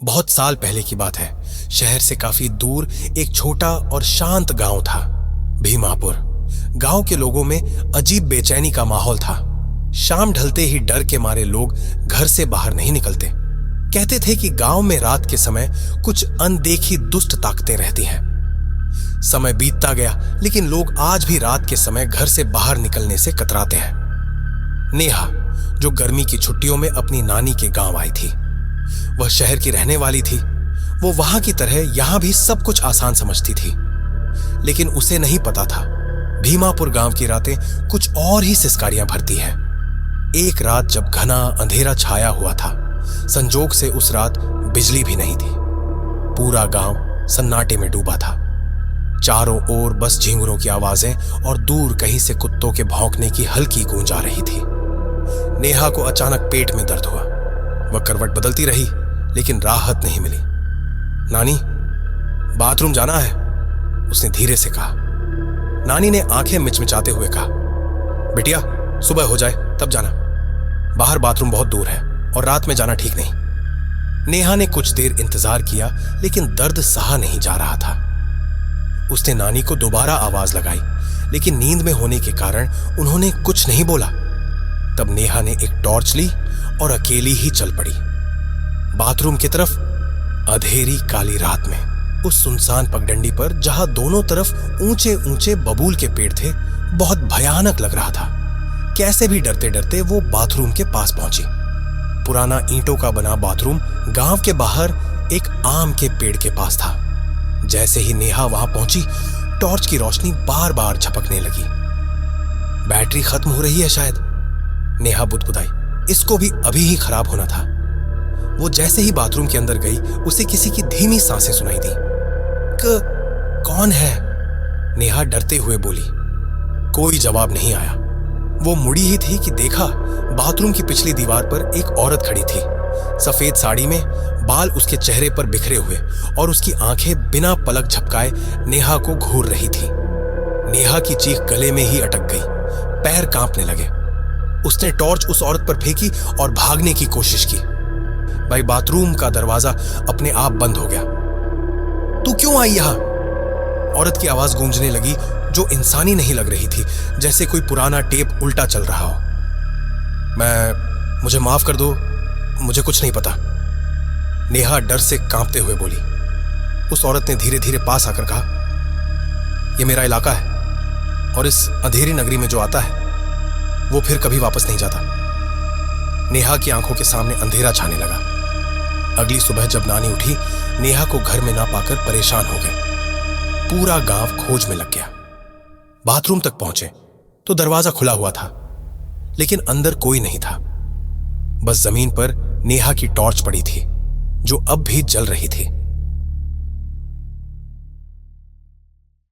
बहुत साल पहले की बात है। शहर से काफी दूर एक छोटा और शांत गांव था, भीमापुर। गांव के लोगों में अजीब बेचैनी का माहौल था। शाम ढलते ही डर के मारे लोग घर से बाहर नहीं निकलते। कहते थे कि गांव में रात के समय कुछ अनदेखी दुष्ट ताकतें रहती हैं। समय बीतता गया, लेकिन लोग आज भी रात के समय घर से बाहर निकलने से कतराते हैं। नेहा, जो गर्मी की छुट्टियों में अपनी नानी के गांव आई थी, वह शहर की रहने वाली थी। वो वहां की तरह यहां भी सब कुछ आसान समझती थी, लेकिन उसे नहीं पता था भीमापुर गांव की रातें कुछ और ही सिस्कारियां भरती हैं। एक रात जब घना अंधेरा छाया हुआ था, संजोग से उस रात बिजली भी नहीं थी। पूरा गांव सन्नाटे में डूबा था। चारों ओर बस झिंगुरों की आवाजें और दूर कहीं से कुत्तों के भौंकने की हल्की गूंज आ रही थी। नेहा को अचानक पेट में दर्द हुआ। वह करवट बदलती रही, लेकिन राहत नहीं मिली। नानी, बाथरूम जाना है, उसने धीरे से कहा। नानी ने आंखें मिचमिचाते हुए कहा, बिटिया, सुबह हो जाए तब जाना। बाहर बाथरूम बहुत दूर है और रात में जाना ठीक नहीं। नेहा ने कुछ देर इंतजार किया, लेकिन दर्द सहा नहीं जा रहा था। उसने नानी को दोबारा आवाज लगाई, लेकिन नींद में होने के कारण उन्होंने कुछ नहीं बोला। तब नेहा ने एक टॉर्च ली और अकेली ही चल पड़ी बाथरूम की तरफ। अंधेरी काली रात में उस सुनसान पगडंडी पर, जहां दोनों तरफ ऊंचे ऊंचे बबूल के पेड़ थे, बहुत भयानक लग रहा था। कैसे भी डरते डरते वो बाथरूम के पास पहुंची। पुराना ईंटों का बना बाथरूम गांव के बाहर एक आम के पेड़ के पास था। जैसे ही नेहा वहां पहुंची, टॉर्च की रोशनी बार बार झपकने लगी। बैटरी खत्म हो रही है शायद, नेहा बुदबुदाई। इसको भी अभी ही खराब होना था। वो जैसे ही बाथरूम के अंदर गई, उसे किसी की धीमी सांसें सुनाई दी। कौन है? नेहा डरते हुए बोली। कोई जवाब नहीं आया। वो मुड़ी ही थी कि देखा, बाथरूम की पिछली दीवार पर एक औरत खड़ी थी। सफेद साड़ी में, बाल उसके चेहरे पर बिखरे हुए और उसकी आंखें बिना पलक झपकाए नेहा को घूर रही थी। नेहा की चीख गले में ही अटक गई। पैर कांपने लगे। उसने टॉर्च उस औरत पर फेंकी और भागने की कोशिश की। भाई, बाथरूम का दरवाजा अपने आप बंद हो गया। तू क्यों आई यहां? औरत की आवाज गूंजने लगी, जो इंसानी नहीं लग रही थी, जैसे कोई पुराना टेप उल्टा चल रहा हो। मुझे माफ कर दो, मुझे कुछ नहीं पता, नेहा डर से कांपते हुए बोली। उस औरत ने धीरे धीरे पास आकर कहा, यह मेरा इलाका है और इस अंधेरी नगरी में जो आता है वो फिर कभी वापस नहीं जाता। नेहा की आंखों के सामने अंधेरा छाने लगा। अगली सुबह जब नानी उठी, नेहा को घर में ना पाकर परेशान हो गए। पूरा गांव खोज में लग गया। बाथरूम तक पहुंचे तो दरवाजा खुला हुआ था, लेकिन अंदर कोई नहीं था। बस जमीन पर नेहा की टॉर्च पड़ी थी, जो अब भी जल रही थी।